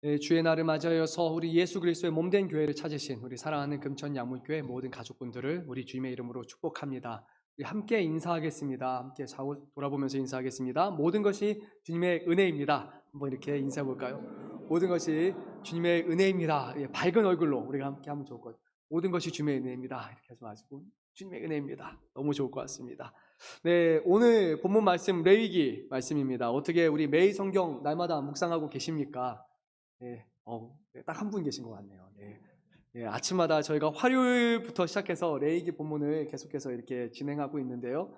네, 주의 날을 맞이하여서 우리 예수 그리스도의 몸된 교회를 찾으신 우리 사랑하는 금천 양문교회 모든 가족분들을 우리 주님의 이름으로 축복합니다. 우리 함께 인사하겠습니다. 함께 좌우 돌아보면서 인사하겠습니다. 모든 것이 주님의 은혜입니다. 한번 이렇게 인사해 볼까요? 모든 것이 주님의 은혜입니다. 예, 밝은 얼굴로 우리가 함께 하면 좋을 것 같아요. 모든 것이 주님의 은혜입니다. 이렇게 하지 마시고 주님의 은혜입니다. 너무 좋을 것 같습니다. 네, 오늘 본문 말씀 레위기 말씀입니다. 어떻게 우리 매일 성경 날마다 묵상하고 계십니까? 네, 딱 한 분 계신 것 같네요. 네. 네, 아침마다 저희가 화요일부터 시작해서 레위기 본문을 계속해서 이렇게 진행하고 있는데요.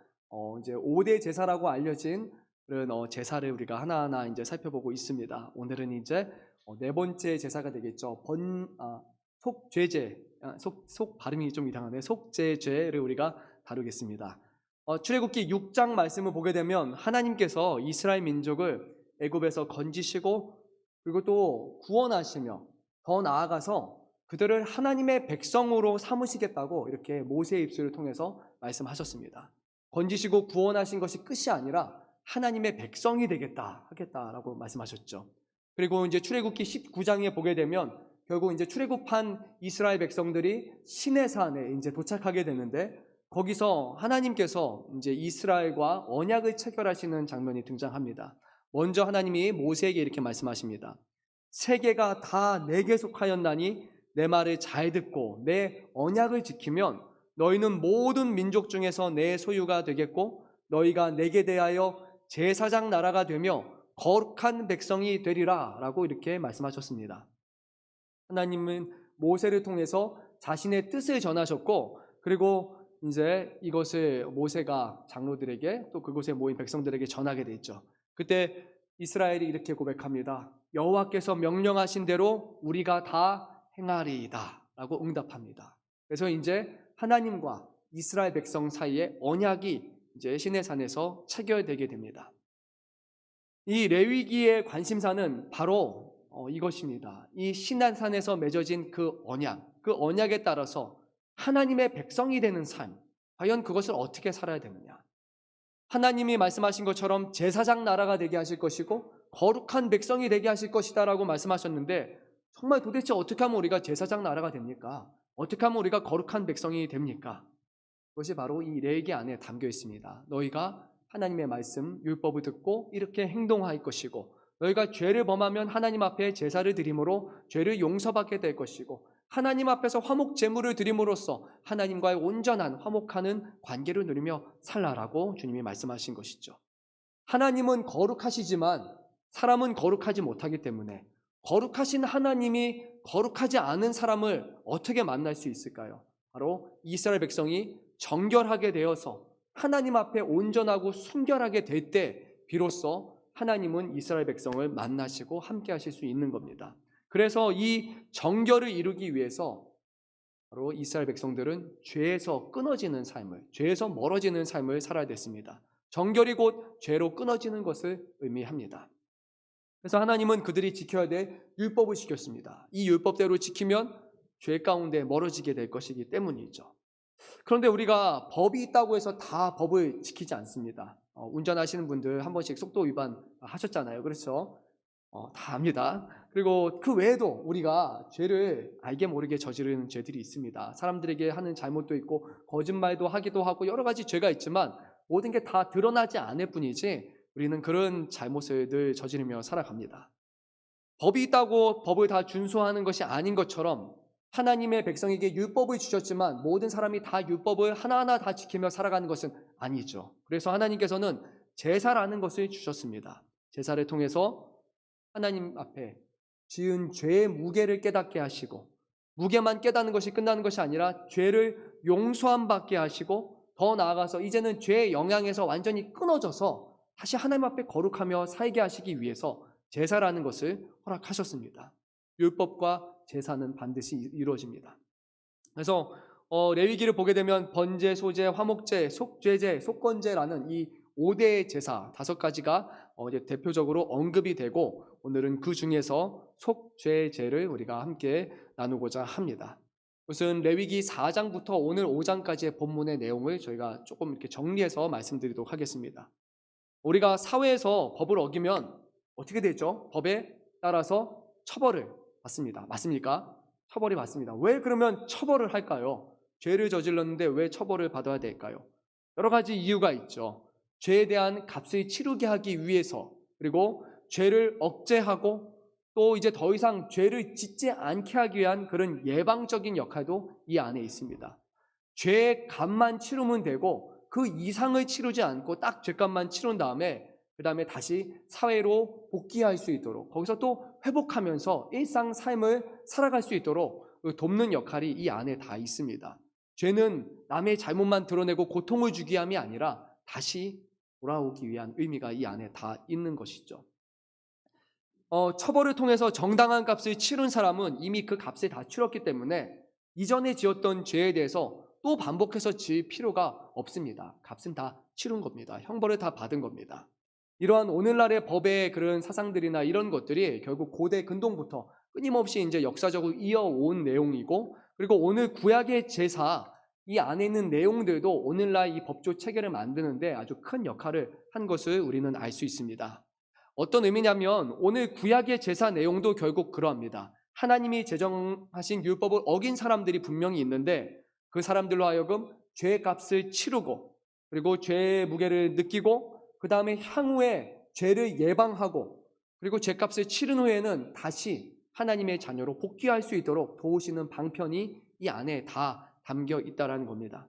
이제 5대 제사라고 알려진 그런 제사를 우리가 하나하나 이제 살펴보고 있습니다. 오늘은 이제 네 번째 제사가 되겠죠. 속죄제, 속 발음이 좀 이상하네. 속죄제를 우리가 다루겠습니다. 출애굽기 6장 말씀을 보게 되면 하나님께서 이스라엘 민족을 애굽에서 건지시고 그리고 또 구원하시며 더 나아가서 그들을 하나님의 백성으로 삼으시겠다고 이렇게 모세의 입술을 통해서 말씀하셨습니다. 건지시고 구원하신 것이 끝이 아니라 하나님의 백성이 하겠다라고 말씀하셨죠. 그리고 이제 출애굽기 19장에 보게 되면 결국 이제 출애굽한 이스라엘 백성들이 시내산에 이제 도착하게 되는데 거기서 하나님께서 이제 이스라엘과 언약을 체결하시는 장면이 등장합니다. 먼저 하나님이 모세에게 이렇게 말씀하십니다. 세계가 다 내게 속하였나니 내 말을 잘 듣고 내 언약을 지키면 너희는 모든 민족 중에서 내 소유가 되겠고 너희가 내게 대하여 제사장 나라가 되며 거룩한 백성이 되리라 라고 이렇게 말씀하셨습니다. 하나님은 모세를 통해서 자신의 뜻을 전하셨고 그리고 이제 이것을 모세가 장로들에게 또 그곳에 모인 백성들에게 전하게 됐죠. 그때 이스라엘이 이렇게 고백합니다. 여호와께서 명령하신 대로 우리가 다 행하리이다 라고 응답합니다. 그래서 이제 하나님과 이스라엘 백성 사이에 언약이 이제 시내산에서 체결되게 됩니다. 이 레위기의 관심사는 바로 이것입니다. 이 시내산에서 맺어진 그 언약에 따라서 하나님의 백성이 되는 삶, 과연 그것을 어떻게 살아야 되느냐. 하나님이 말씀하신 것처럼 제사장 나라가 되게 하실 것이고 거룩한 백성이 되게 하실 것이다 라고 말씀하셨는데 정말 도대체 어떻게 하면 우리가 제사장 나라가 됩니까? 어떻게 하면 우리가 거룩한 백성이 됩니까? 그것이 바로 이 레위기 안에 담겨 있습니다. 너희가 하나님의 말씀, 율법을 듣고 이렇게 행동할 것이고 너희가 죄를 범하면 하나님 앞에 제사를 드림으로 죄를 용서받게 될 것이고 하나님 앞에서 화목 제물을 드림으로써 하나님과의 온전한 화목하는 관계를 누리며 살라라고 주님이 말씀하신 것이죠. 하나님은 거룩하시지만 사람은 거룩하지 못하기 때문에 거룩하신 하나님이 거룩하지 않은 사람을 어떻게 만날 수 있을까요? 바로 이스라엘 백성이 정결하게 되어서 하나님 앞에 온전하고 순결하게 될 때 비로소 하나님은 이스라엘 백성을 만나시고 함께 하실 수 있는 겁니다. 그래서 이 정결을 이루기 위해서 바로 이스라엘 백성들은 죄에서 끊어지는 삶을, 죄에서 멀어지는 삶을 살아야 됐습니다. 정결이 곧 죄로 끊어지는 것을 의미합니다. 그래서 하나님은 그들이 지켜야 될 율법을 지켰습니다. 이 율법대로 지키면 죄 가운데 멀어지게 될 것이기 때문이죠. 그런데 우리가 법이 있다고 해서 다 법을 지키지 않습니다. 운전하시는 분들 한 번씩 속도 위반 하셨잖아요. 그렇죠? 다 압니다. 그리고 그 외에도 우리가 죄를 알게 모르게 저지르는 죄들이 있습니다. 사람들에게 하는 잘못도 있고 거짓말도 하기도 하고 여러 가지 죄가 있지만 모든 게 다 드러나지 않을 뿐이지 우리는 그런 잘못을 늘 저지르며 살아갑니다. 법이 있다고 법을 다 준수하는 것이 아닌 것처럼 하나님의 백성에게 율법을 주셨지만 모든 사람이 다 율법을 하나하나 다 지키며 살아가는 것은 아니죠. 그래서 하나님께서는 제사라는 것을 주셨습니다. 제사를 통해서 하나님 앞에 지은 죄의 무게를 깨닫게 하시고 무게만 깨닫는 것이 끝나는 것이 아니라 죄를 용서함 받게 하시고 더 나아가서 이제는 죄의 영향에서 완전히 끊어져서 다시 하나님 앞에 거룩하며 살게 하시기 위해서 제사라는 것을 허락하셨습니다. 율법과 제사는 반드시 이루어집니다. 그래서 레위기를 보게 되면 번제, 소제, 화목제, 속죄제, 속건제라는 이 5대 제사 5가지가 이제 대표적으로 언급이 되고 오늘은 그 중에서 속죄제를 우리가 함께 나누고자 합니다. 우선 레위기 4장부터 오늘 5장까지의 본문의 내용을 저희가 조금 이렇게 정리해서 말씀드리도록 하겠습니다. 우리가 사회에서 법을 어기면 어떻게 되죠? 법에 따라서 처벌을 받습니다. 맞습니까? 처벌이 받습니다. 왜 그러면 처벌을 할까요? 죄를 저질렀는데 왜 처벌을 받아야 될까요? 여러 가지 이유가 있죠. 죄에 대한 값을 치르게 하기 위해서, 그리고 죄를 억제하고 또 이제 더 이상 죄를 짓지 않게 하기 위한 그런 예방적인 역할도 이 안에 있습니다. 죄의 값만 치르면 되고 그 이상을 치르지 않고 딱 죄값만 치른 다음에 그 다음에 다시 사회로 복귀할 수 있도록, 거기서 또 회복하면서 일상 삶을 살아갈 수 있도록 돕는 역할이 이 안에 다 있습니다. 죄는 남의 잘못만 드러내고 고통을 주기 위함이 아니라 다시 돌아오기 위한 의미가 이 안에 다 있는 것이죠. 처벌을 통해서 정당한 값을 치른 사람은 이미 그 값을 다 치렀기 때문에 이전에 지었던 죄에 대해서 또 반복해서 지을 필요가 없습니다. 값은 다 치른 겁니다. 형벌을 다 받은 겁니다. 이러한 오늘날의 법의 그런 사상들이나 이런 것들이 결국 고대 근동부터 끊임없이 이제 역사적으로 이어온 내용이고, 그리고 오늘 구약의 제사 이 안에 있는 내용들도 오늘날 이 법조 체계를 만드는데 아주 큰 역할을 한 것을 우리는 알 수 있습니다. 어떤 의미냐면 오늘 구약의 제사 내용도 결국 그러합니다. 하나님이 제정하신 율법을 어긴 사람들이 분명히 있는데 그 사람들로 하여금 죄의 값을 치르고, 그리고 죄의 무게를 느끼고, 그 다음에 향후에 죄를 예방하고, 그리고 죄값을 치른 후에는 다시 하나님의 자녀로 복귀할 수 있도록 도우시는 방편이 이 안에 다 담겨 있다는 겁니다.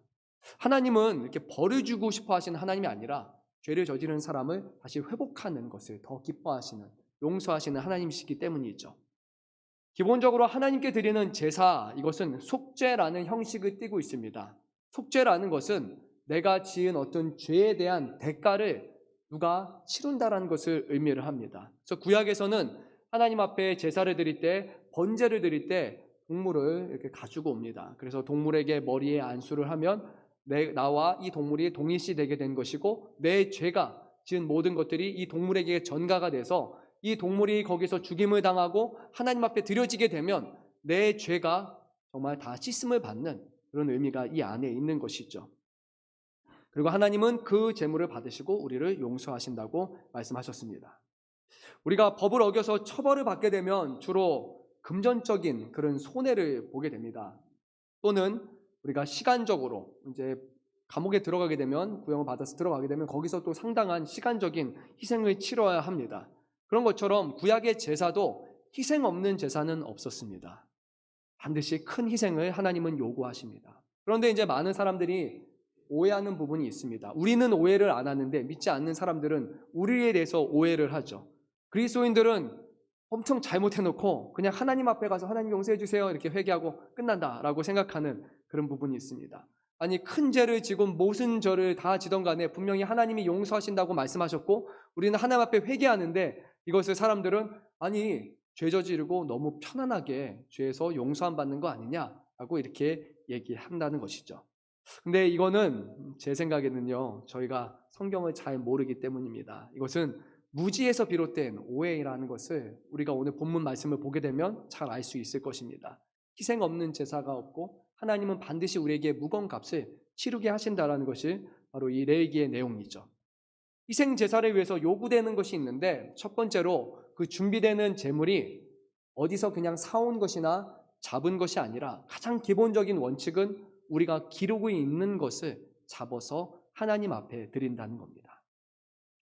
하나님은 이렇게 벌을 주고 싶어 하시는 하나님이 아니라 죄를 저지른 사람을 다시 회복하는 것을 더 기뻐하시는, 용서하시는 하나님이시기 때문이죠. 기본적으로 하나님께 드리는 제사, 이것은 속죄라는 형식을 띠고 있습니다. 속죄라는 것은 내가 지은 어떤 죄에 대한 대가를 누가 치른다라는 것을 의미를 합니다. 그래서 구약에서는 하나님 앞에 제사를 드릴 때, 번제를 드릴 때 동물을 이렇게 가지고 옵니다. 그래서 동물에게 머리에 안수를 하면 나와 이 동물이 동일시 되게 된 것이고, 내 죄가 지은 모든 것들이 이 동물에게 전가가 돼서 이 동물이 거기서 죽임을 당하고 하나님 앞에 드려지게 되면 내 죄가 정말 다 씻음을 받는 그런 의미가 이 안에 있는 것이죠. 그리고 하나님은 그 제물을 받으시고 우리를 용서하신다고 말씀하셨습니다. 우리가 법을 어겨서 처벌을 받게 되면 주로 금전적인 그런 손해를 보게 됩니다. 또는 우리가 시간적으로 이제 감옥에 들어가게 되면, 구형을 받아서 들어가게 되면 거기서 또 상당한 시간적인 희생을 치러야 합니다. 그런 것처럼 구약의 제사도 희생 없는 제사는 없었습니다. 반드시 큰 희생을 하나님은 요구하십니다. 그런데 이제 많은 사람들이 오해하는 부분이 있습니다. 우리는 오해를 안 하는데 믿지 않는 사람들은 우리에 대해서 오해를 하죠. 그리스도인들은 엄청 잘못해놓고 그냥 하나님 앞에 가서 하나님 용서해 주세요 이렇게 회개하고 끝난다라고 생각하는 그런 부분이 있습니다. 아니, 큰 죄를 지고 무슨 죄를 다 지던 간에 분명히 하나님이 용서하신다고 말씀하셨고 우리는 하나님 앞에 회개하는데, 이것을 사람들은 아니 죄 저지르고 너무 편안하게 죄에서 용서함 받는 거 아니냐라고 이렇게 얘기한다는 것이죠. 근데 이거는 제 생각에는요, 저희가 성경을 잘 모르기 때문입니다. 이것은 무지에서 비롯된 오해라는 것을 우리가 오늘 본문 말씀을 보게 되면 잘 알 수 있을 것입니다. 희생 없는 제사가 없고 하나님은 반드시 우리에게 무거운 값을 치르게 하신다라는 것이 바로 이 레위기의 내용이죠. 희생 제사를 위해서 요구되는 것이 있는데, 첫 번째로 그 준비되는 제물이 어디서 그냥 사온 것이나 잡은 것이 아니라 가장 기본적인 원칙은 우리가 기르고 있는 것을 잡아서 하나님 앞에 드린다는 겁니다.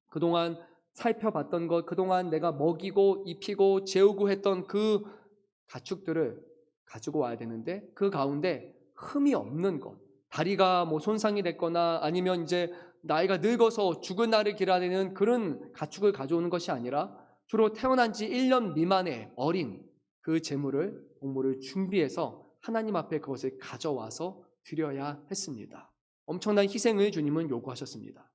그동안 살펴봤던 것, 그동안 내가 먹이고 입히고 재우고 했던 그 가축들을 가지고 와야 되는데, 그 가운데 흠이 없는 것, 다리가 뭐 손상이 됐거나 아니면 이제 나이가 늙어서 죽은 날을 기다리는 그런 가축을 가져오는 것이 아니라 주로 태어난 지 1년 미만의 어린 그 제물을, 동물을 준비해서 하나님 앞에 그것을 가져와서 드려야 했습니다. 엄청난 희생을 주님은 요구하셨습니다.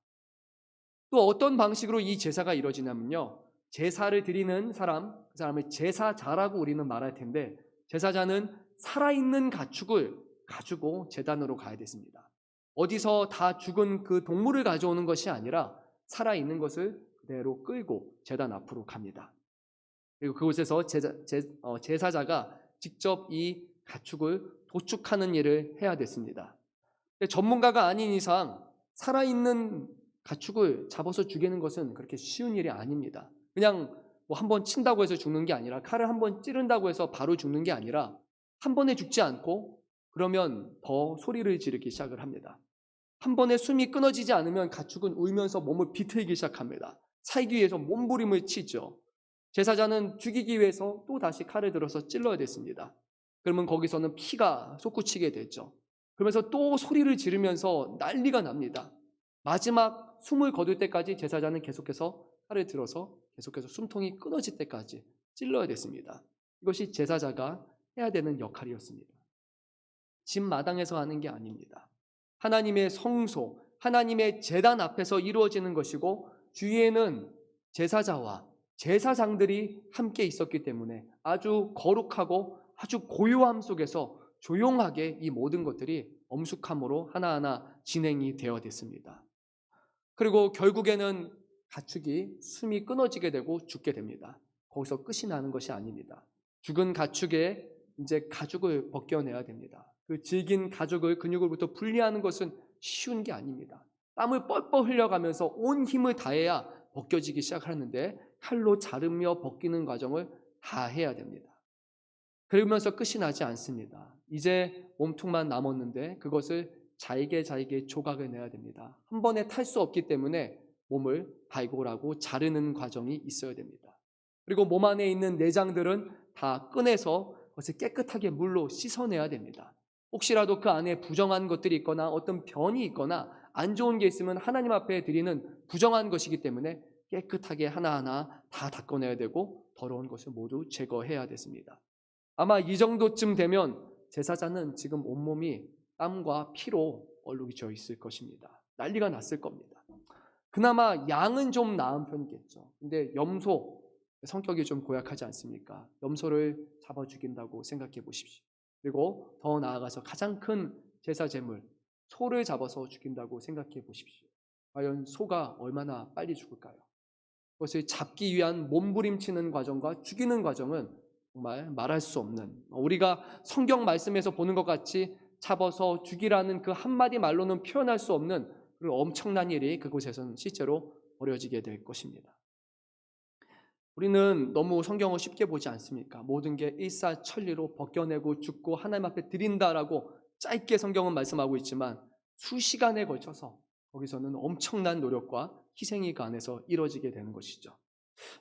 또 어떤 방식으로 이 제사가 이루어지냐면요, 제사를 드리는 사람, 그 사람을 제사자라고 우리는 말할 텐데, 제사자는 살아있는 가축을 가지고 제단으로 가야 됐습니다. 어디서 다 죽은 그 동물을 가져오는 것이 아니라 살아있는 것을 그대로 끌고 제단 앞으로 갑니다. 그리고 그곳에서 제사자가 직접 이 가축을 도축하는 일을 해야 됐습니다. 전문가가 아닌 이상 살아있는 가축을 잡아서 죽이는 것은 그렇게 쉬운 일이 아닙니다. 그냥 뭐 한 번 친다고 해서 죽는 게 아니라, 칼을 한 번 찌른다고 해서 바로 죽는 게 아니라 한 번에 죽지 않고 그러면 더 소리를 지르기 시작을 합니다. 한 번에 숨이 끊어지지 않으면 가축은 울면서 몸을 비틀기 시작합니다. 살기 위해서 몸부림을 치죠. 제사장은 죽이기 위해서 또 다시 칼을 들어서 찔러야 됐습니다. 그러면 거기서는 피가 솟구치게 되죠. 그러면서 또 소리를 지르면서 난리가 납니다. 마지막 숨을 거둘 때까지 제사장은 계속해서 칼을 들어서 계속해서 숨통이 끊어질 때까지 찔러야 됐습니다. 이것이 제사자가 해야 되는 역할이었습니다. 집 마당에서 하는 게 아닙니다. 하나님의 성소, 하나님의 제단 앞에서 이루어지는 것이고, 주위에는 제사자와 제사장들이 함께 있었기 때문에 아주 거룩하고 아주 고요함 속에서 조용하게 이 모든 것들이 엄숙함으로 하나하나 진행이 되어 됐습니다. 그리고 결국에는 가축이 숨이 끊어지게 되고 죽게 됩니다. 거기서 끝이 나는 것이 아닙니다. 죽은 가축에 이제 가죽을 벗겨내야 됩니다. 그 질긴 가죽을 근육으로부터 분리하는 것은 쉬운 게 아닙니다. 땀을 뻘뻘 흘려가면서 온 힘을 다해야 벗겨지기 시작하는데, 칼로 자르며 벗기는 과정을 다 해야 됩니다. 그러면서 끝이 나지 않습니다. 이제 몸통만 남았는데 그것을 잘게 조각을 내야 됩니다. 한 번에 탈 수 없기 때문에 몸을 발골하고 자르는 과정이 있어야 됩니다. 그리고 몸 안에 있는 내장들은 다 꺼내서 그것을 깨끗하게 물로 씻어내야 됩니다. 혹시라도 그 안에 부정한 것들이 있거나 어떤 변이 있거나 안 좋은 게 있으면 하나님 앞에 드리는 부정한 것이기 때문에 깨끗하게 하나하나 다 닦아내야 되고, 더러운 것을 모두 제거해야 됐습니다. 아마 이 정도쯤 되면 제사장은 지금 온몸이 땀과 피로 얼룩이 져 있을 것입니다. 난리가 났을 겁니다. 그나마 양은 좀 나은 편이겠죠. 근데 염소, 성격이 좀 고약하지 않습니까? 염소를 잡아 죽인다고 생각해 보십시오. 그리고 더 나아가서 가장 큰 제사 제물, 소를 잡아서 죽인다고 생각해 보십시오. 과연 소가 얼마나 빨리 죽을까요? 그것을 잡기 위한 몸부림치는 과정과 죽이는 과정은 정말 말할 수 없는, 우리가 성경 말씀에서 보는 것 같이 잡아서 죽이라는 그 한마디 말로는 표현할 수 없는 그런 엄청난 일이 그곳에서는 실제로 벌어지게 될 것입니다. 우리는 너무 성경을 쉽게 보지 않습니까? 모든 게 일사천리로 벗겨내고 죽고 하나님 앞에 드린다라고 짧게 성경은 말씀하고 있지만, 수시간에 걸쳐서 거기서는 엄청난 노력과 희생이 그 안에서 이루어지게 되는 것이죠.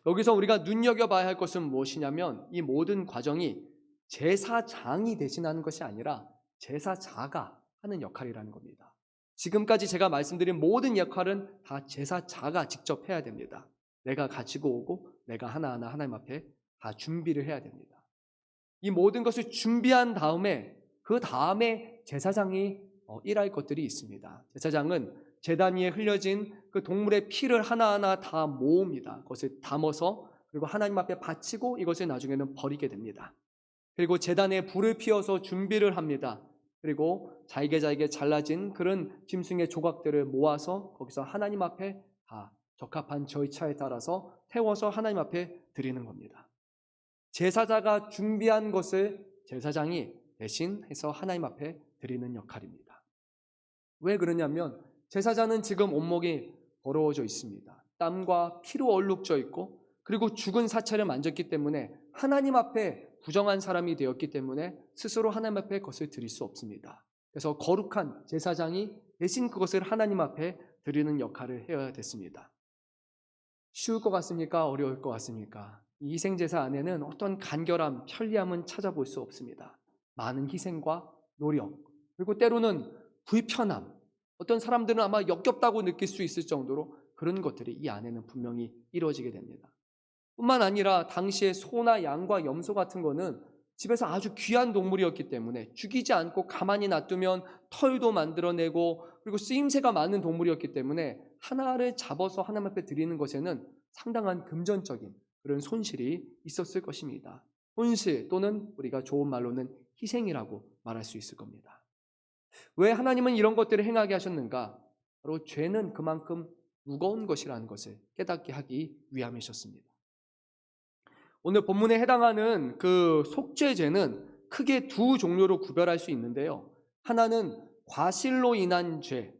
여기서 우리가 눈여겨봐야 할 것은 무엇이냐면, 이 모든 과정이 제사장이 대신하는 것이 아니라 제사자가 하는 역할이라는 겁니다. 지금까지 제가 말씀드린 모든 역할은 다 제사자가 직접 해야 됩니다. 내가 가지고 오고 내가 하나하나 하나님 앞에 다 준비를 해야 됩니다. 이 모든 것을 준비한 다음에 그 다음에 제사장이 일할 것들이 있습니다. 제사장은 제단 위에 흘려진 그 동물의 피를 하나하나 다 모읍니다. 그것을 담아서 그리고 하나님 앞에 바치고 이것을 나중에는 버리게 됩니다. 그리고 제단에 불을 피워서 준비를 합니다. 그리고 잘게 잘라진 그런 짐승의 조각들을 모아서 거기서 하나님 앞에 다 적합한 절차에 따라서 태워서 하나님 앞에 드리는 겁니다. 제사자가 준비한 것을 제사장이 대신해서 하나님 앞에 드리는 역할입니다. 왜 그러냐면, 제사장은 지금 온몸이 더러워져 있습니다. 땀과 피로 얼룩져 있고, 그리고 죽은 사체를 만졌기 때문에 하나님 앞에 부정한 사람이 되었기 때문에 스스로 하나님 앞에 그것을 드릴 수 없습니다. 그래서 거룩한 제사장이 대신 그것을 하나님 앞에 드리는 역할을 해야 됐습니다. 쉬울 것 같습니까? 어려울 것 같습니까? 이 희생제사 안에는 어떤 간결함, 편리함은 찾아볼 수 없습니다. 많은 희생과 노력, 그리고 때로는 불편함, 어떤 사람들은 아마 역겹다고 느낄 수 있을 정도로 그런 것들이 이 안에는 분명히 이루어지게 됩니다. 뿐만 아니라 당시에 소나 양과 염소 같은 거는 집에서 아주 귀한 동물이었기 때문에 죽이지 않고 가만히 놔두면 털도 만들어내고, 그리고 쓰임새가 많은 동물이었기 때문에 하나를 잡아서 하나님 앞에 드리는 것에는 상당한 금전적인 그런 손실이 있었을 것입니다. 손실 또는 우리가 좋은 말로는 희생이라고 말할 수 있을 겁니다. 왜 하나님은 이런 것들을 행하게 하셨는가? 바로 죄는 그만큼 무거운 것이라는 것을 깨닫게 하기 위함이셨습니다. 오늘 본문에 해당하는 그 속죄죄는 크게 두 종류로 구별할 수 있는데요. 하나는 과실로 인한 죄,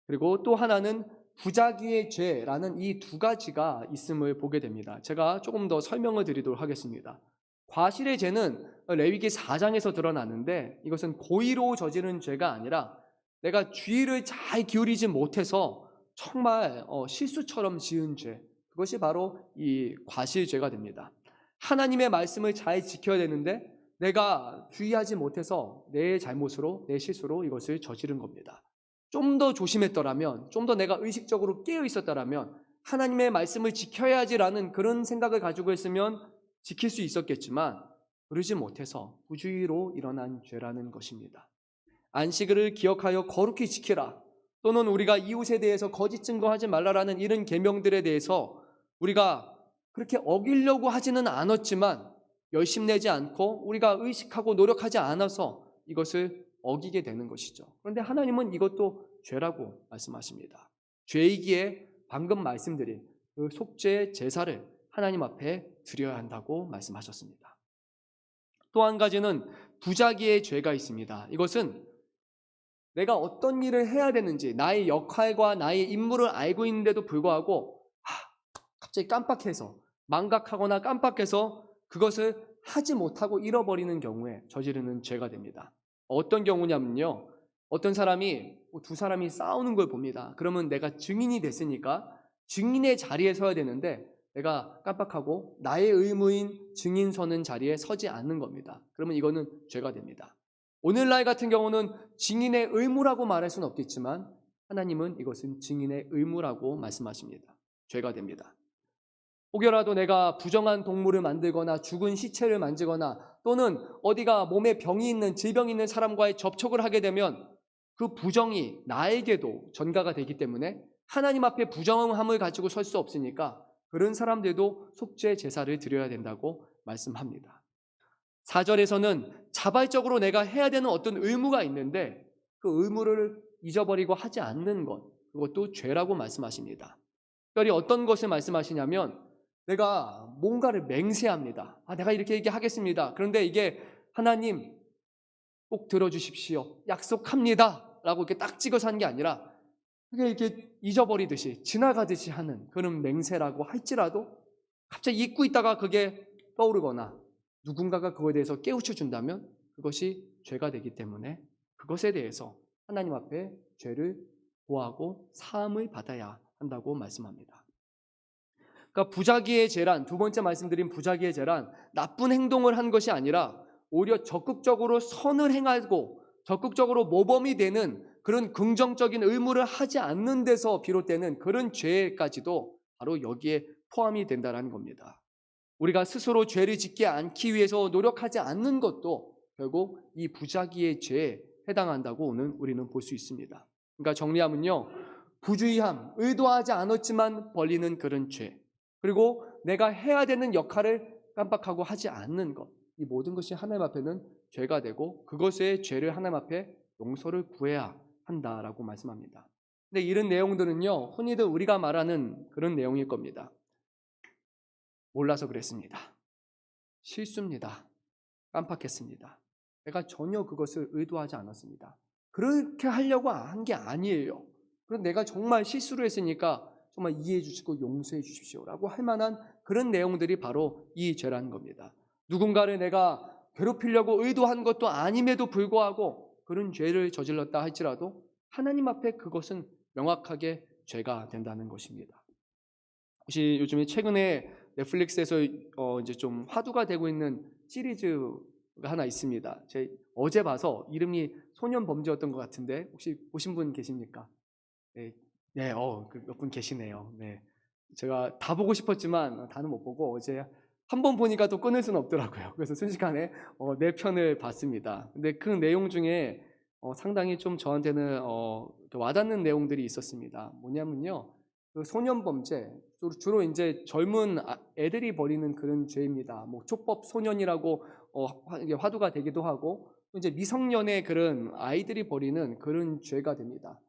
그리고 또 하나는 부자기의 죄라는 이 두 가지가 있음을 보게 됩니다. 제가 조금 더 설명을 드리도록 하겠습니다. 과실의 죄는 레위기 4장에서 드러나는데 이것은 고의로 저지른 죄가 아니라 내가 주의를 잘 기울이지 못해서 정말 실수처럼 지은 죄, 그것이 바로 이 과실죄가 됩니다. 하나님의 말씀을 잘 지켜야 되는데 내가 주의하지 못해서 내 잘못으로, 내 실수로 이것을 저지른 겁니다. 좀 더 조심했더라면, 좀 더 내가 의식적으로 깨어 있었더라면 하나님의 말씀을 지켜야지라는 그런 생각을 가지고 있으면 지킬 수 있었겠지만 그러지 못해서 부주의로 일어난 죄라는 것입니다. 안식일을 기억하여 거룩히 지키라, 또는 우리가 이웃에 대해서 거짓 증거하지 말라라는 이런 계명들에 대해서 우리가 그렇게 어기려고 하지는 않았지만 열심내지 않고 우리가 의식하고 노력하지 않아서 이것을 어기게 되는 것이죠. 그런데 하나님은 이것도 죄라고 말씀하십니다. 죄이기에 방금 말씀드린 그 속죄의 제사를 하나님 앞에 드려야 한다고 말씀하셨습니다. 또 한 가지는 부자기의 죄가 있습니다. 이것은 내가 어떤 일을 해야 되는지 나의 역할과 나의 임무를 알고 있는데도 불구하고 갑자기 깜빡해서, 망각하거나 깜빡해서 그것을 하지 못하고 잃어버리는 경우에 저지르는 죄가 됩니다. 어떤 경우냐면요, 어떤 사람이 두 사람이 싸우는 걸 봅니다. 그러면 내가 증인이 됐으니까 증인의 자리에 서야 되는데 내가 깜빡하고 나의 의무인 증인 서는 자리에 서지 않는 겁니다. 그러면 이거는 죄가 됩니다. 오늘날 같은 경우는 증인의 의무라고 말할 수는 없겠지만 하나님은 이것은 증인의 의무라고 말씀하십니다. 죄가 됩니다. 혹여라도 내가 부정한 동물을 만들거나 죽은 시체를 만지거나 또는 어디가 몸에 병이 있는, 질병이 있는 사람과의 접촉을 하게 되면 그 부정이 나에게도 전가가 되기 때문에 하나님 앞에 부정함을 가지고 설 수 없으니까 그런 사람들도 속죄 제사를 드려야 된다고 말씀합니다. 4절에서는 자발적으로 내가 해야 되는 어떤 의무가 있는데 그 의무를 잊어버리고 하지 않는 것, 그것도 죄라고 말씀하십니다. 특별히 어떤 것을 말씀하시냐면 내가 뭔가를 맹세합니다. 내가 이렇게 하겠습니다. 그런데 이게 하나님 꼭 들어주십시오, 약속합니다 라고 이렇게 딱 찍어서 한 게 아니라 이렇게 잊어버리듯이 지나가듯이 하는 그런 맹세라고 할지라도 갑자기 잊고 있다가 그게 떠오르거나 누군가가 그거에 대해서 깨우쳐 준다면 그것이 죄가 되기 때문에 그것에 대해서 하나님 앞에 죄를 고하고 사함을 받아야 한다고 말씀합니다. 그러니까 부자기의 죄란, 두 번째 말씀드린 부자기의 죄란 나쁜 행동을 한 것이 아니라 오히려 적극적으로 선을 행하고 적극적으로 모범이 되는 그런 긍정적인 의무를 하지 않는 데서 비롯되는 그런 죄까지도 바로 여기에 포함이 된다는 겁니다. 우리가 스스로 죄를 짓지 않기 위해서 노력하지 않는 것도 결국 이 부자기의 죄에 해당한다고 오늘 우리는 볼 수 있습니다. 그러니까 정리하면요, 부주의함, 의도하지 않았지만 벌리는 그런 죄, 그리고 내가 해야 되는 역할을 깜빡하고 하지 않는 것, 이 모든 것이 하나님 앞에는 죄가 되고 그것의 죄를 하나님 앞에 용서를 구해야 한다라고 말씀합니다. 근데 이런 내용들은요, 흔히들 우리가 말하는 그런 내용일 겁니다. 몰라서 그랬습니다. 실수입니다. 깜빡했습니다. 내가 전혀 그것을 의도하지 않았습니다. 그렇게 하려고 한 게 아니에요. 그럼 내가 정말 실수를 했으니까 정말 이해해 주시고 용서해 주십시오라고 할 만한 그런 내용들이 바로 이 죄라는 겁니다. 누군가를 내가 괴롭히려고 의도한 것도 아님에도 불구하고 그런 죄를 저질렀다 할지라도 하나님 앞에 그것은 명확하게 죄가 된다는 것입니다. 혹시 요즘에 최근에 넷플릭스에서 이제 좀 화두가 되고 있는 시리즈가 하나 있습니다. 제가 어제 봐서 이름이 소년범죄였던 것 같은데 혹시 보신 분 계십니까? 네, 네, 몇 분 계시네요. 네, 제가 다 보고 싶었지만 다는 못 보고 어제 한 번 보니까 또 끊을 수는 없더라고요. 그래서 순식간에 4편을 봤습니다. 근데 그 내용 중에 상당히 좀 저한테는 와닿는 내용들이 있었습니다. 뭐냐면요, 그 소년범죄, 주로 이제 젊은 애들이 벌이는 그런 죄입니다. 뭐 촉법 소년이라고 화두가 되기도 하고, 이제 미성년의 그런 아이들이 벌이는 그런 죄가 됩니다.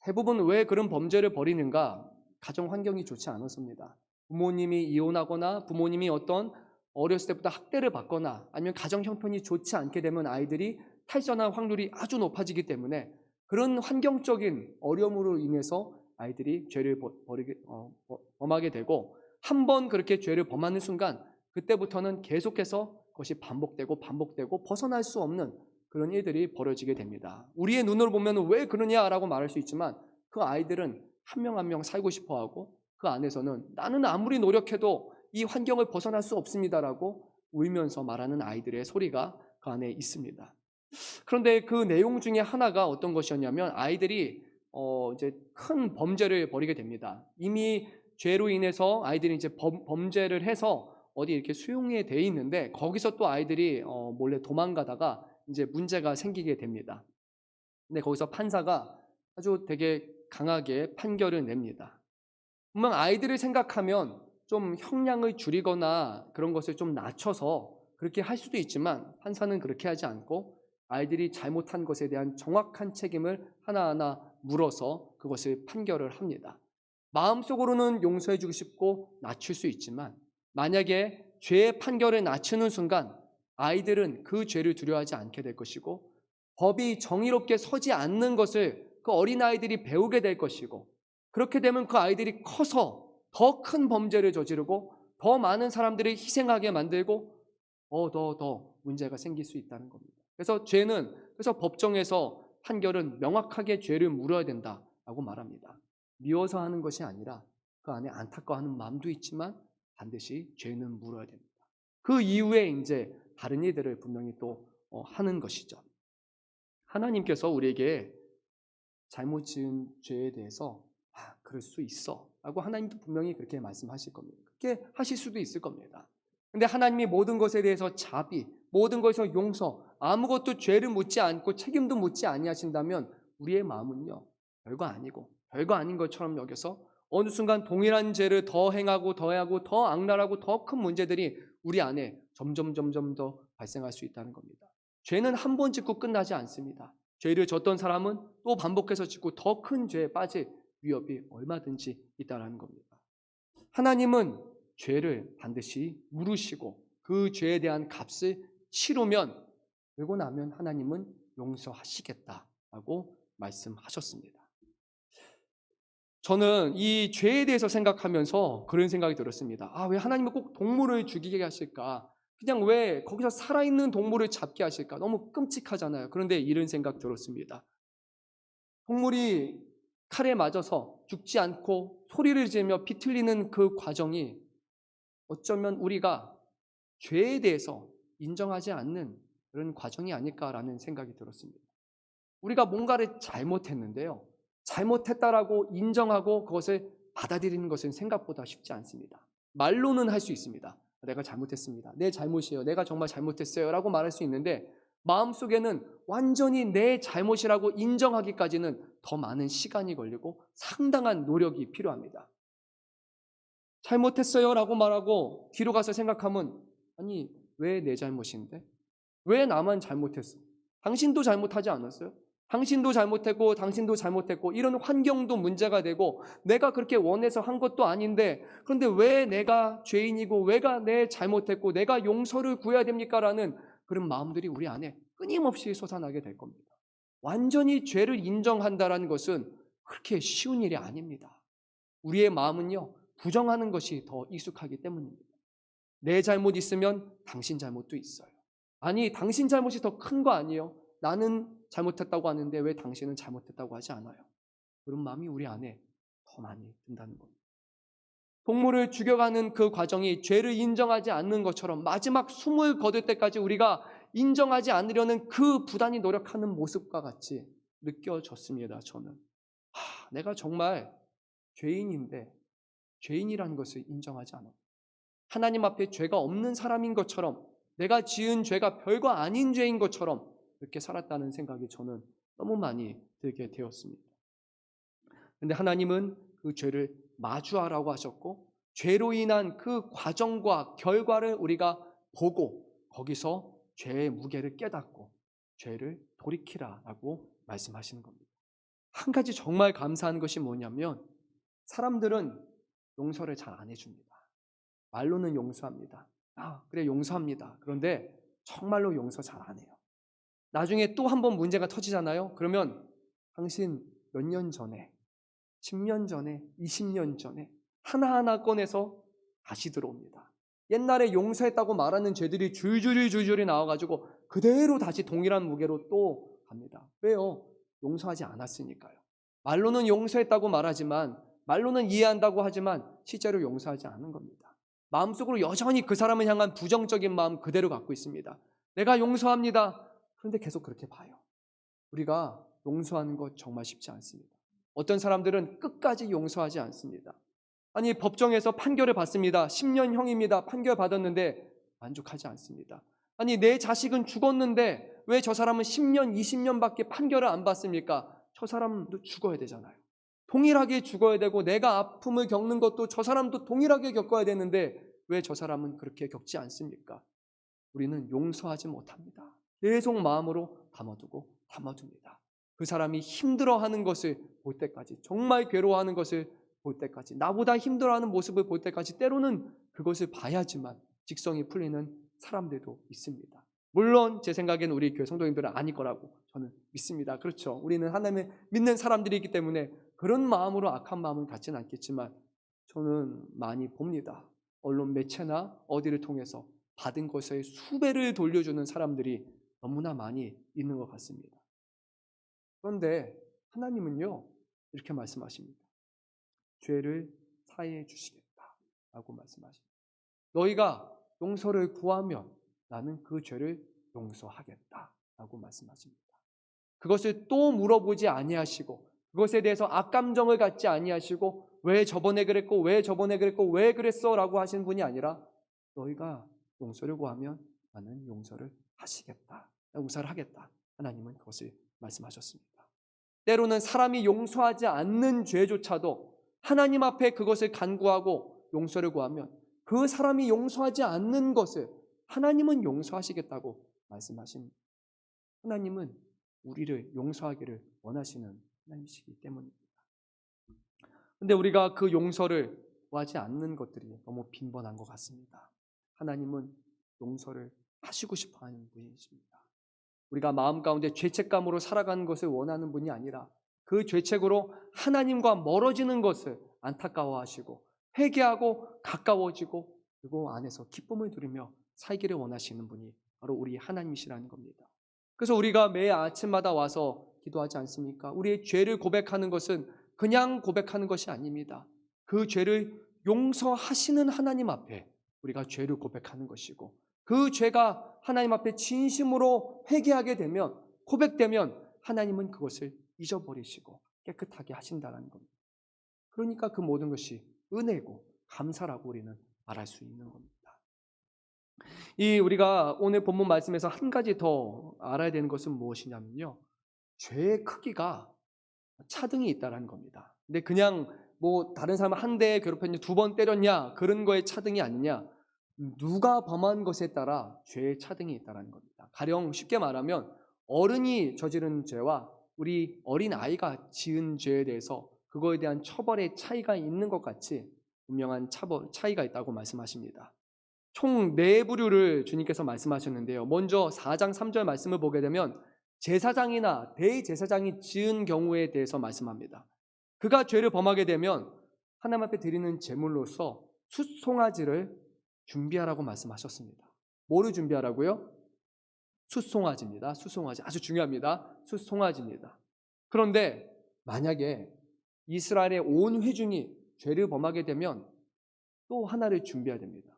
대부분 왜 그런 범죄를 벌이는가? 가정 환경이 좋지 않았습니다. 부모님이 이혼하거나 부모님이 어렸을 때부터 학대를 받거나 아니면 가정 형편이 좋지 않게 되면 아이들이 탈선할 확률이 아주 높아지기 때문에 그런 환경적인 어려움으로 인해서 아이들이 죄를 범하게 되고 한 번 그렇게 죄를 범하는 순간 그때부터는 계속해서 그것이 반복되고 벗어날 수 없는 그런 일들이 벌어지게 됩니다. 우리의 눈으로 보면 왜 그러냐라고 말할 수 있지만 그 아이들은 한 명 한 명 살고 싶어하고 그 안에서는 나는 아무리 노력해도 이 환경을 벗어날 수 없습니다라고 울면서 말하는 아이들의 소리가 그 안에 있습니다. 그런데 그 내용 중에 하나가 어떤 것이었냐면 아이들이 이제 큰 범죄를 벌이게 됩니다. 이미 죄로 인해서 아이들이 이제 범죄를 해서 어디 이렇게 수용에 돼 있는데 거기서 또 아이들이 몰래 도망가다가 이제 문제가 생기게 됩니다. 근데 거기서 판사가 아주 되게 강하게 판결을 냅니다. 분명 아이들을 생각하면 좀 형량을 줄이거나 그런 것을 좀 낮춰서 그렇게 할 수도 있지만 판사는 그렇게 하지 않고 아이들이 잘못한 것에 대한 정확한 책임을 하나하나 물어서 그것을 판결을 합니다. 마음속으로는 용서해주고 싶고 낮출 수 있지만 만약에 죄의 판결을 낮추는 순간 아이들은 그 죄를 두려워하지 않게 될 것이고 법이 정의롭게 서지 않는 것을 그 어린아이들이 배우게 될 것이고 그렇게 되면 그 아이들이 커서 더 큰 범죄를 저지르고 더 많은 사람들을 희생하게 만들고 더 문제가 생길 수 있다는 겁니다. 그래서 법정에서 판결은 명확하게 죄를 물어야 된다라고 말합니다. 미워서 하는 것이 아니라 그 안에 안타까워하는 마음도 있지만 반드시 죄는 물어야 됩니다. 그 이후에 이제 다른 일들을 분명히 또 하는 것이죠. 하나님께서 우리에게 잘못 지은 죄에 대해서 그럴 수 있어 라고 하나님도 분명히 그렇게 말씀하실 겁니다. 그렇게 하실 수도 있을 겁니다. 근데 하나님이 모든 것에 대해서 자비, 모든 것에서 용서, 아무것도 죄를 묻지 않고 책임도 묻지 아니하신다면 우리의 마음은요 별거 아니고 별거 아닌 것처럼 여겨서 어느 순간 동일한 죄를 더 행하고 더 악랄하고 더 큰 문제들이 우리 안에 점점 더 발생할 수 있다는 겁니다. 죄는 한 번 짓고 끝나지 않습니다. 죄를 졌던 사람은 또 반복해서 짓고 더 큰 죄에 빠질 위협이 얼마든지 있다는 겁니다. 하나님은 죄를 반드시 물으시고 그 죄에 대한 값을 치르면 그러고 나면 하나님은 용서하시겠다라고 말씀하셨습니다. 저는 이 죄에 대해서 생각하면서 그런 생각이 들었습니다. 왜 하나님은 꼭 동물을 죽이게 하실까? 그냥 왜 거기서 살아있는 동물을 잡게 하실까? 너무 끔찍하잖아요. 그런데 이런 생각 들었습니다. 동물이 칼에 맞아서 죽지 않고 소리를 지르며 비틀리는 그 과정이 어쩌면 우리가 죄에 대해서 인정하지 않는 그런 과정이 아닐까라는 생각이 들었습니다. 우리가 뭔가를 잘못했는데요. 잘못했다라고 인정하고 그것을 받아들이는 것은 생각보다 쉽지 않습니다. 말로는 할 수 있습니다. 내가 잘못했습니다. 내 잘못이에요. 내가 정말 잘못했어요. 라고 말할 수 있는데 마음속에는 완전히 내 잘못이라고 인정하기까지는 더 많은 시간이 걸리고 상당한 노력이 필요합니다. 잘못했어요 라고 말하고 뒤로 가서 생각하면 아니 왜 내 잘못인데? 왜 나만 잘못했어? 당신도 잘못하지 않았어요? 당신도 잘못했고 이런 환경도 문제가 되고 내가 그렇게 원해서 한 것도 아닌데 그런데 왜 내가 죄인이고 왜가 내 잘못했고 내가 용서를 구해야 됩니까? 라는 그런 마음들이 우리 안에 끊임없이 솟아나게 될 겁니다. 완전히 죄를 인정한다는 것은 그렇게 쉬운 일이 아닙니다. 우리의 마음은요 부정하는 것이 더 익숙하기 때문입니다. 내 잘못 있으면 당신 잘못도 있어요. 아니 당신 잘못이 더 큰 거 아니에요? 나는 잘못했다고 하는데 왜 당신은 잘못했다고 하지 않아요? 그런 마음이 우리 안에 더 많이 든다는 겁니다. 동물을 죽여가는 그 과정이 죄를 인정하지 않는 것처럼 마지막 숨을 거둘 때까지 우리가 인정하지 않으려는 그 부단히 노력하는 모습과 같이 느껴졌습니다. 저는 내가 정말 죄인인데 죄인이라는 것을 인정하지 않아. 하나님 앞에 죄가 없는 사람인 것처럼 내가 지은 죄가 별거 아닌 죄인 것처럼 그렇게 살았다는 생각이 저는 너무 많이 들게 되었습니다. 그런데 하나님은 그 죄를 마주하라고 하셨고 죄로 인한 그 과정과 결과를 우리가 보고 거기서 죄의 무게를 깨닫고 죄를 돌이키라라고 말씀하시는 겁니다. 한 가지 정말 감사한 것이 뭐냐면 사람들은 용서를 잘 안 해줍니다. 말로는 용서합니다. 그래 용서합니다. 그런데 정말로 용서 잘 안 해요. 나중에 또 한 번 문제가 터지잖아요. 그러면 당신 몇 년 전에 10년 전에, 20년 전에 하나하나 꺼내서 다시 들어옵니다. 옛날에 용서했다고 말하는 죄들이 줄줄이 나와가지고 그대로 다시 동일한 무게로 또 갑니다. 왜요? 용서하지 않았으니까요. 말로는 용서했다고 말하지만, 말로는 이해한다고 하지만 실제로 용서하지 않은 겁니다. 마음속으로 여전히 그 사람을 향한 부정적인 마음 그대로 갖고 있습니다. 내가 용서합니다. 그런데 계속 그렇게 봐요. 우리가 용서하는 것 정말 쉽지 않습니다. 어떤 사람들은 끝까지 용서하지 않습니다. 아니, 법정에서 판결을 받습니다. 10년형입니다. 판결 받았는데 만족하지 않습니다. 아니, 내 자식은 죽었는데 왜 저 사람은 10년, 20년밖에 판결을 안 받습니까? 저 사람도 죽어야 되잖아요. 동일하게 죽어야 되고 내가 아픔을 겪는 것도 저 사람도 동일하게 겪어야 되는데 왜 저 사람은 그렇게 겪지 않습니까? 우리는 용서하지 못합니다. 계속 마음으로 담아둡니다. 그 사람이 힘들어하는 것을 볼 때까지, 정말 괴로워하는 것을 볼 때까지, 나보다 힘들어하는 모습을 볼 때까지 때로는 그것을 봐야지만 직성이 풀리는 사람들도 있습니다. 물론 제 생각에는 우리 교회 성도님들은 아닐 거라고 저는 믿습니다. 그렇죠. 우리는 하나님을 믿는 사람들이기 때문에 그런 마음으로 악한 마음은 갖지는 않겠지만 저는 많이 봅니다. 언론 매체나 어디를 통해서 받은 것의 수배를 돌려주는 사람들이 너무나 많이 있는 것 같습니다. 그런데 하나님은요, 이렇게 말씀하십니다. 죄를 사해해 주시겠다라고 말씀하십니다. 너희가 용서를 구하면 나는 그 죄를 용서하겠다라고 말씀하십니다. 그것을 또 물어보지 아니하시고 그것에 대해서 악감정을 갖지 아니하시고 왜 저번에 그랬고 왜 그랬어 라고 하시는 분이 아니라 너희가 용서를 구하면 나는 용서를 하시겠다. 용서를 하겠다. 하나님은 그것을 말씀하셨습니다. 때로는 사람이 용서하지 않는 죄조차도 하나님 앞에 그것을 간구하고 용서를 구하면 그 사람이 용서하지 않는 것을 하나님은 용서하시겠다고 말씀하십니다. 하나님은 우리를 용서하기를 원하시는 하나님이시기 때문입니다. 그런데 우리가 그 용서를 구하지 않는 것들이 너무 빈번한 것 같습니다. 하나님은 용서를 하시고 싶어 하는 분이십니다. 우리가 마음 가운데 죄책감으로 살아가는 것을 원하는 분이 아니라 그 죄책으로 하나님과 멀어지는 것을 안타까워하시고 회개하고 가까워지고 그리고 안에서 기쁨을 누리며 살기를 원하시는 분이 바로 우리 하나님이시라는 겁니다. 그래서 우리가 매일 아침마다 와서 기도하지 않습니까? 우리의 죄를 고백하는 것은 그냥 고백하는 것이 아닙니다. 그 죄를 용서하시는 하나님 앞에 우리가 죄를 고백하는 것이고 그 죄가 하나님 앞에 진심으로 회개하게 되면 고백되면 하나님은 그것을 잊어버리시고 깨끗하게 하신다는 겁니다. 그러니까 그 모든 것이 은혜고 감사라고 우리는 말할 수 있는 겁니다. 우리가 오늘 본문 말씀에서 한 가지 더 알아야 되는 것은 무엇이냐면요. 죄의 크기가 차등이 있다는 겁니다. 근데 그냥 다른 사람 한 대 괴롭혔냐, 2번 때렸냐 그런 거에 차등이 아니냐. 누가 범한 것에 따라 죄의 차등이 있다는 겁니다. 가령 쉽게 말하면 어른이 저지른 죄와 우리 어린 아이가 지은 죄에 대해서 그거에 대한 처벌의 차이가 있는 것 같이 분명한 차이가 있다고 말씀하십니다. 총 4부류를 주님께서 말씀하셨는데요. 먼저 4장 3절 말씀을 보게 되면 제사장이나 대제사장이 지은 경우에 대해서 말씀합니다. 그가 죄를 범하게 되면 하나님 앞에 드리는 제물로서 숫송아지를 준비하라고 말씀하셨습니다. 뭐를 준비하라고요? 숫송아지입니다. 숫송아지 아주 중요합니다. 숫송아지입니다. 그런데 만약에 이스라엘의 온 회중이 죄를 범하게 되면 또 하나를 준비해야 됩니다.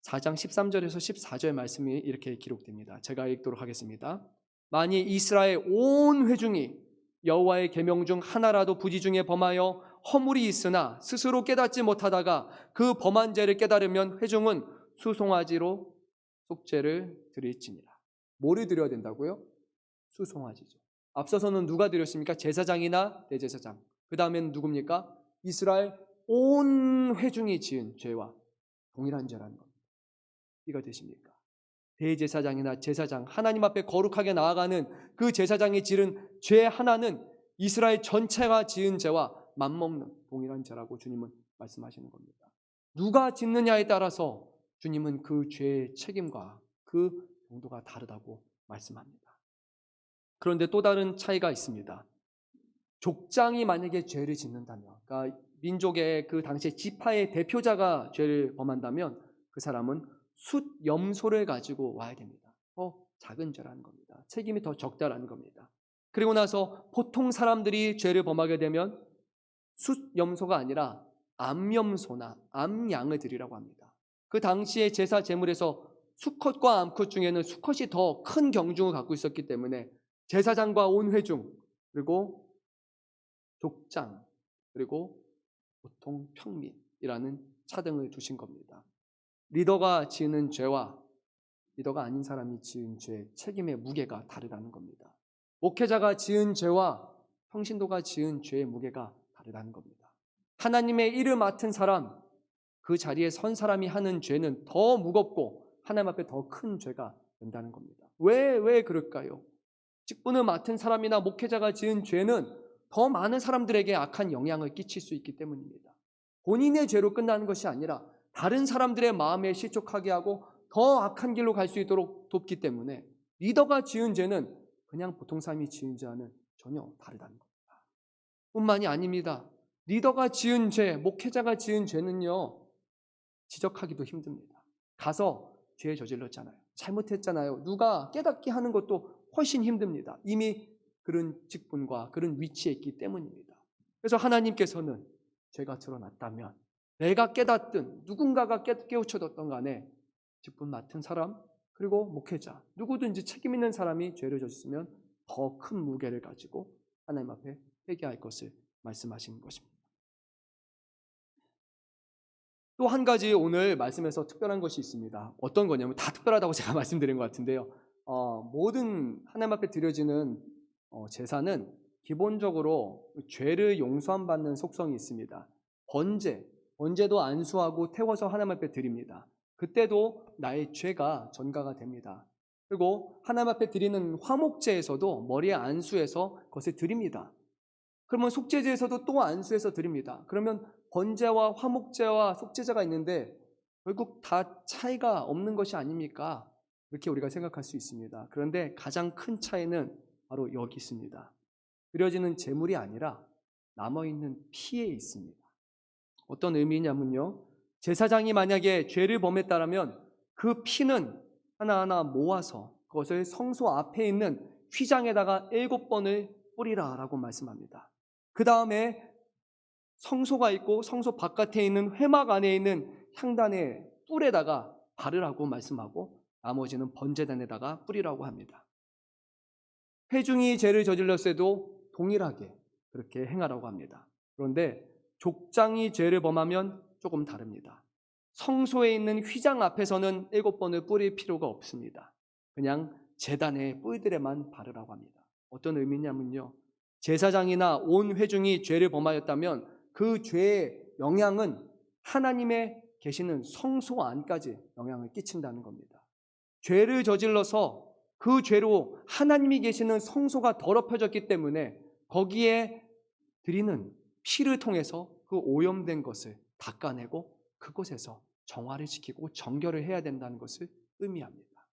4장 13절에서 14절 말씀이 이렇게 기록됩니다. 제가 읽도록 하겠습니다. 만일 이스라엘 온 회중이 여호와의 계명 중 하나라도 부지 중에 범하여 허물이 있으나 스스로 깨닫지 못하다가 그 범한 죄를 깨달으면 회중은 수송아지로 속죄를 드릴지니라. 뭐를 드려야 된다고요? 수송아지죠. 앞서서는 누가 드렸습니까? 제사장이나 대제사장. 그 다음에는 누굽니까? 이스라엘 온 회중이 지은 죄와 동일한 죄라는 겁니다. 이가 되십니까? 대제사장이나 제사장, 하나님 앞에 거룩하게 나아가는 그 제사장이 지은 죄 하나는 이스라엘 전체가 지은 죄와 맞먹는 동일한 죄라고 주님은 말씀하시는 겁니다. 누가 짓느냐에 따라서 주님은 그 죄의 책임과 그 정도가 다르다고 말씀합니다. 그런데 또 다른 차이가 있습니다. 족장이 만약에 죄를 짓는다면, 그러니까 민족의 그 당시에 지파의 대표자가 죄를 범한다면 그 사람은 숫염소를 가지고 와야 됩니다. 더 작은 죄라는 겁니다. 책임이 더 적다라는 겁니다. 그리고 나서 보통 사람들이 죄를 범하게 되면 숫염소가 아니라 암염소나 암양을 드리라고 합니다. 그 당시에 제사 제물에서 수컷과 암컷 중에는 수컷이 더 큰 경중을 갖고 있었기 때문에 제사장과 온 회중, 그리고 족장, 그리고 보통 평민이라는 차등을 두신 겁니다. 리더가 지은 죄와 리더가 아닌 사람이 지은 죄, 책임의 무게가 다르다는 겁니다. 목회자가 지은 죄와 평신도가 지은 죄의 무게가 다르다는 겁니다. 하나님의 일을 맡은 사람, 그 자리에 선 사람이 하는 죄는 더 무겁고 하나님 앞에 더 큰 죄가 된다는 겁니다. 왜 그럴까요? 직분을 맡은 사람이나 목회자가 지은 죄는 더 많은 사람들에게 악한 영향을 끼칠 수 있기 때문입니다. 본인의 죄로 끝나는 것이 아니라 다른 사람들의 마음에 실족하게 하고 더 악한 길로 갈 수 있도록 돕기 때문에 리더가 지은 죄는 그냥 보통 사람이 지은 죄와는 전혀 다르다는 겁니다. 뿐만이 아닙니다. 리더가 지은 죄, 목회자가 지은 죄는요, 지적하기도 힘듭니다. 가서 죄 저질렀잖아요. 잘못했잖아요. 누가 깨닫게 하는 것도 훨씬 힘듭니다. 이미 그런 직분과 그런 위치에 있기 때문입니다. 그래서 하나님께서는 죄가 드러났다면 내가 깨닫든 누군가가 깨우쳐졌던 간에 직분 맡은 사람, 그리고 목회자, 누구든지 책임 있는 사람이 죄를 졌으면 더 큰 무게를 가지고 하나님 앞에 회개할 것을 말씀하시는 것입니다. 또 한 가지 오늘 말씀에서 특별한 것이 있습니다. 어떤 거냐면, 다 특별하다고 제가 말씀드린 것 같은데요. 모든 하나님 앞에 드려지는 제사는 기본적으로 죄를 용서받는 속성이 있습니다. 번제도 안수하고 태워서 하나님 앞에 드립니다. 그때도 나의 죄가 전가가 됩니다. 그리고 하나님 앞에 드리는 화목제에서도 머리에 안수해서 그것을 드립니다. 그러면 속죄제에서도 또 안수해서 드립니다. 그러면 번제와 화목제와 속죄제가 있는데 결국 다 차이가 없는 것이 아닙니까? 이렇게 우리가 생각할 수 있습니다. 그런데 가장 큰 차이는 바로 여기 있습니다. 드려지는 제물이 아니라 남아있는 피에 있습니다. 어떤 의미냐면요, 제사장이 만약에 죄를 범했다면 그 피는 하나하나 모아서 그것을 성소 앞에 있는 휘장에다가 7번을 뿌리라 라고 말씀합니다. 그 다음에 성소가 있고 성소 바깥에 있는 회막 안에 있는 향단의 뿔에다가 바르라고 말씀하고 나머지는 번제단에다가 뿌리라고 합니다. 회중이 죄를 저질렀을 때도 동일하게 그렇게 행하라고 합니다. 그런데 족장이 죄를 범하면 조금 다릅니다. 성소에 있는 휘장 앞에서는 7번을 뿌릴 필요가 없습니다. 그냥 제단의 뿔들에만 바르라고 합니다. 어떤 의미냐면요, 제사장이나 온 회중이 죄를 범하였다면 그 죄의 영향은 하나님의 계시는 성소 안까지 영향을 끼친다는 겁니다. 죄를 저질러서 그 죄로 하나님이 계시는 성소가 더럽혀졌기 때문에 거기에 드리는 피를 통해서 그 오염된 것을 닦아내고 그곳에서 정화를 시키고 정결을 해야 된다는 것을 의미합니다.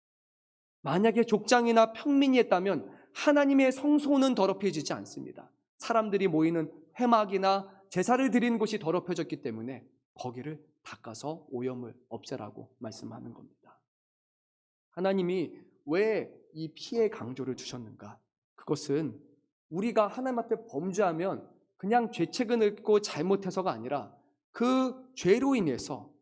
만약에 족장이나 평민이 했다면 하나님의 성소는 더럽혀지지 않습니다. 사람들이 모이는 회막이나 제사를 드리는 곳이 더럽혀졌기 때문에 거기를 닦아서 오염을 없애라고 말씀하는 겁니다. 하나님이 왜 이 피의 강조를 주셨는가? 그것은 우리가 하나님 앞에 범죄하면 그냥 죄책을 짓고 잘못해서가 아니라 그 죄로 인해서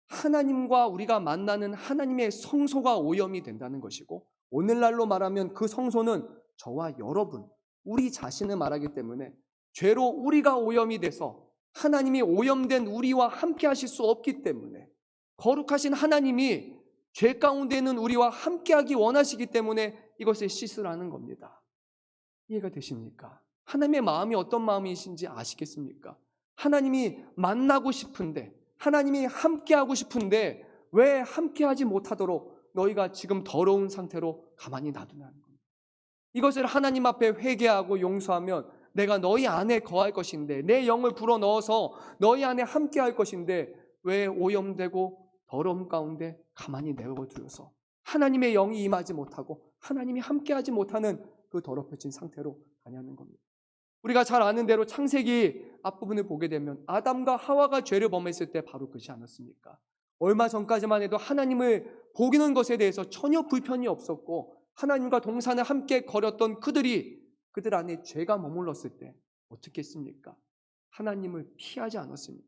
하나님과 우리가 만나는 하나님의 성소가 오염이 된다는 것이고, 오늘날로 말하면 그 성소는 저와 여러분, 우리 자신을 말하기 때문에 죄로 우리가 오염이 돼서 하나님이 오염된 우리와 함께 하실 수 없기 때문에, 거룩하신 하나님이 죄 가운데 있는 우리와 함께하기 원하시기 때문에 이것을 씻으라는 겁니다. 이해가 되십니까? 하나님의 마음이 어떤 마음이신지 아시겠습니까? 하나님이 만나고 싶은데, 하나님이 함께하고 싶은데 왜 함께하지 못하도록 너희가 지금 더러운 상태로 가만히 놔두냐는 겁니다. 이것을 하나님 앞에 회개하고 용서하면 내가 너희 안에 거할 것인데, 내 영을 불어넣어서 너희 안에 함께할 것인데 왜 오염되고 더러움 가운데 가만히 내버려두어서 하나님의 영이 임하지 못하고 하나님이 함께하지 못하는 그 더럽혀진 상태로 가냐는 겁니다. 우리가 잘 아는 대로 창세기 앞부분을 보게 되면 아담과 하와가 죄를 범했을 때 바로 그렇지 않았습니까? 얼마 전까지만 해도 하나님을 보기는 것에 대해서 전혀 불편이 없었고 하나님과 동산을 함께 걸었던 그들 안에 죄가 머물렀을 때 어떻게 했습니까? 하나님을 피하지 않았습니까?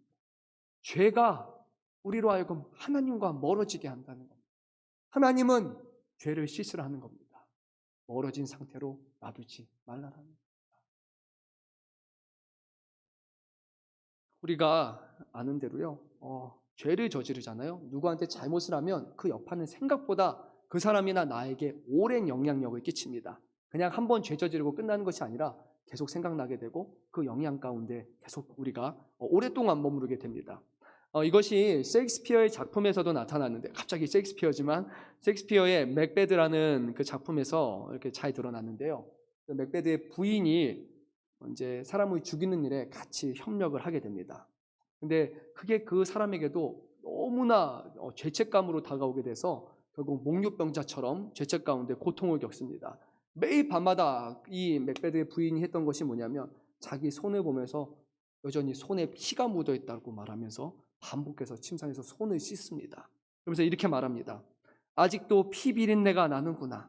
죄가 우리로 하여금 하나님과 멀어지게 한다는 겁니다. 하나님은 죄를 씻으라는 겁니다. 멀어진 상태로 놔두지 말라라는 겁니다. 우리가 아는 대로요, 죄를 저지르잖아요. 누구한테 잘못을 하면 그 여파는 생각보다 그 사람이나 나에게 오랜 영향력을 끼칩니다. 그냥 한 번 죄 저지르고 끝나는 것이 아니라 계속 생각나게 되고 그 영향 가운데 계속 우리가 오랫동안 머무르게 됩니다. 이것이 셰익스피어의 작품에서도 나타났는데, 갑자기 셰익스피어의 맥베드라는 그 작품에서 이렇게 잘 드러났는데요. 맥베드의 부인이 이제 사람을 죽이는 일에 같이 협력을 하게 됩니다. 근데 그게 그 사람에게도 너무나 죄책감으로 다가오게 돼서 결국 목류병자처럼 죄책 가운데 고통을 겪습니다. 매일 밤마다 이 맥베드의 부인이 했던 것이 뭐냐면 자기 손을 보면서 여전히 손에 피가 묻어 있다고 말하면서 반복해서 침상에서 손을 씻습니다. 그러면서 이렇게 말합니다. 아직도 피 비린내가 나는구나.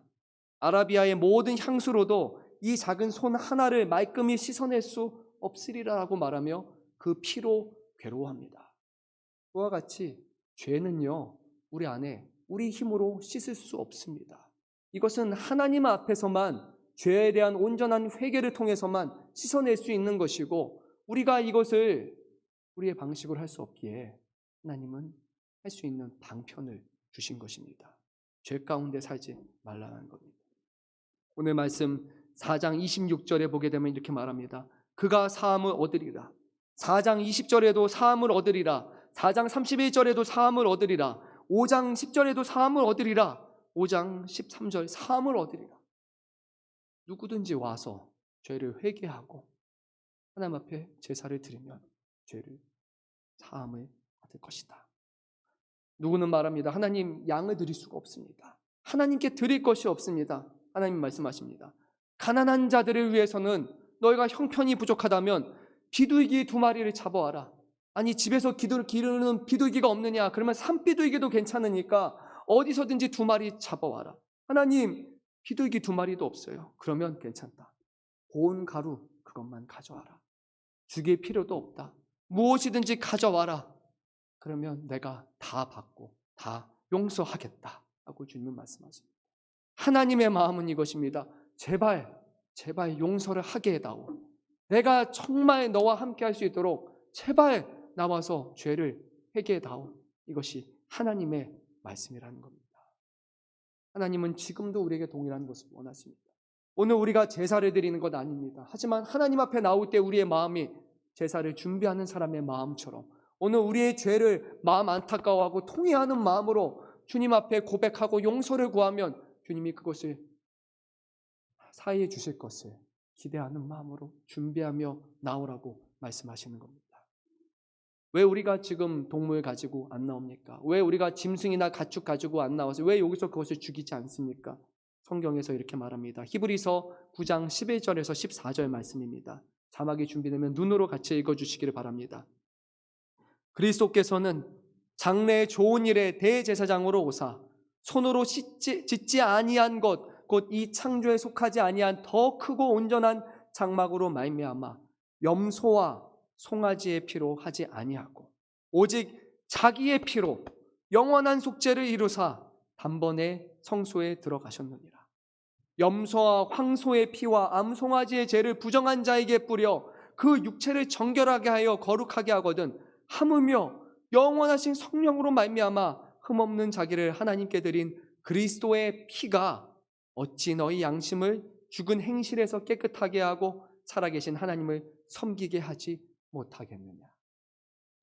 아라비아의 모든 향수로도 이 작은 손 하나를 말끔히 씻어낼 수 없으리라고 말하며 그 피로 괴로워합니다. 그와 같이 죄는요, 우리 안에 우리 힘으로 씻을 수 없습니다. 이것은 하나님 앞에서만 죄에 대한 온전한 회개를 통해서만 씻어낼 수 있는 것이고, 우리가 이것을 우리의 방식으로 할 수 없기에 하나님은 할 수 있는 방편을 주신 것입니다. 죄 가운데 살지 말라는 겁니다. 오늘 말씀 4장 26절에 보게 되면 이렇게 말합니다. 그가 사함을 얻으리라. 4장 20절에도 사함을 얻으리라. 4장 31절에도 사함을 얻으리라. 5장 10절에도 사함을 얻으리라. 5장 13절 사함을 얻으리라. 누구든지 와서 죄를 회개하고 하나님 앞에 제사를 드리면 죄를 사함을 받을 것이다. 누구는 말합니다. 하나님, 양을 드릴 수가 없습니다. 하나님께 드릴 것이 없습니다. 하나님 말씀하십니다. 가난한 자들을 위해서는 너희가 형편이 부족하다면 비둘기 2마리를 잡아와라. 아니, 집에서 기르는 비둘기가 없느냐? 그러면 산비둘기도 괜찮으니까 어디서든지 2마리 잡아와라. 하나님, 비둘기 2마리도 없어요. 그러면 괜찮다. 고운 가루 그것만 가져와라. 죽일 필요도 없다. 무엇이든지 가져와라. 그러면 내가 다 받고 다 용서하겠다 하고 주님은 말씀하십니다. 하나님의 마음은 이것입니다. 제발 용서를 하게 해다오. 내가 정말 너와 함께 할 수 있도록 제발 나와서 죄를 회개해다오. 이것이 하나님의 말씀이라는 겁니다. 하나님은 지금도 우리에게 동일한 것을 원하십니다. 오늘 우리가 제사를 드리는 것 아닙니다. 하지만 하나님 앞에 나올 때 우리의 마음이 제사를 준비하는 사람의 마음처럼 오늘 우리의 죄를 마음 안타까워하고 통회하는 마음으로 주님 앞에 고백하고 용서를 구하면 주님이 그것을 사해해 주실 것을 기대하는 마음으로 준비하며 나오라고 말씀하시는 겁니다. 왜 우리가 지금 동물 가지고 안 나옵니까? 왜 우리가 짐승이나 가축 가지고 안 나와서 왜 여기서 그것을 죽이지 않습니까? 성경에서 이렇게 말합니다. 히브리서 9장 11절에서 14절 말씀입니다. 자막이 준비되면 눈으로 같이 읽어주시기를 바랍니다. 그리스도께서는 장래의 좋은 일의 대제사장으로 오사 손으로 짓지 아니한 것 곧 이 창조에 속하지 아니한 더 크고 온전한 장막으로 말미암아 염소와 송아지의 피로 하지 아니하고 오직 자기의 피로 영원한 속죄를 이루사 단번에 성소에 들어가셨느니라. 염소와 황소의 피와 암송아지의 죄를 부정한 자에게 뿌려 그 육체를 정결하게 하여 거룩하게 하거든 하물며 영원하신 성령으로 말미암아 흠없는 자기를 하나님께 드린 그리스도의 피가 어찌 너희 양심을 죽은 행실에서 깨끗하게 하고 살아계신 하나님을 섬기게 하지 못하겠느냐.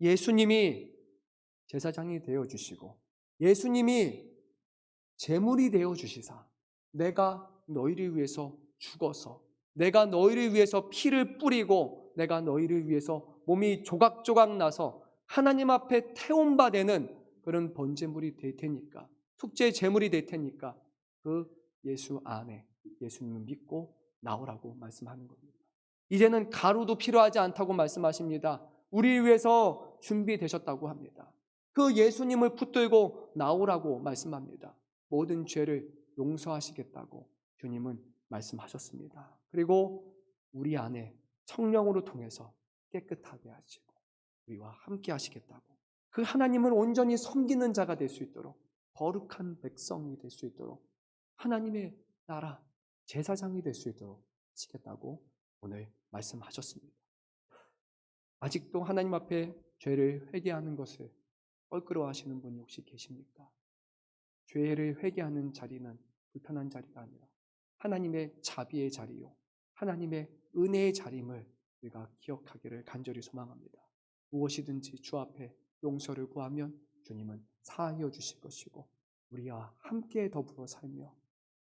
예수님이 제사장이 되어주시고 예수님이 제물이 되어주시사 내가 너희를 위해서 죽어서 내가 너희를 위해서 피를 뿌리고 내가 너희를 위해서 몸이 조각조각 나서 하나님 앞에 태운 바 되는 그런 번제물이 될 테니까 속죄 제물이 될 테니까 그 예수 안에 예수님을 믿고 나오라고 말씀하는 겁니다. 이제는 가루도 필요하지 않다고 말씀하십니다. 우리를 위해서 준비되셨다고 합니다. 그 예수님을 붙들고 나오라고 말씀합니다. 모든 죄를 용서하시겠다고 주님은 말씀하셨습니다. 그리고 우리 안에 성령으로 통해서 깨끗하게 하시고 우리와 함께 하시겠다고, 그 하나님을 온전히 섬기는 자가 될 수 있도록, 거룩한 백성이 될 수 있도록, 하나님의 나라 제사장이 될 수 있도록 하시겠다고 오늘 말씀하셨습니다. 아직도 하나님 앞에 죄를 회개하는 것을 껄끄러워하시는 분이 혹시 계십니까? 죄를 회개하는 자리는 불편한 자리가 아니라 하나님의 자비의 자리요, 하나님의 은혜의 자리임을 우리가 기억하기를 간절히 소망합니다. 무엇이든지 주 앞에 용서를 구하면 주님은 사하여 주실 것이고, 우리와 함께 더불어 살며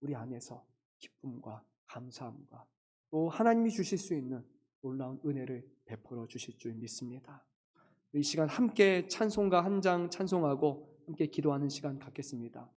우리 안에서 기쁨과 감사함과 또 하나님이 주실 수 있는 놀라운 은혜를 베풀어 주실 줄 믿습니다. 이 시간 함께 찬송가 한 장 찬송하고 함께 기도하는 시간 갖겠습니다.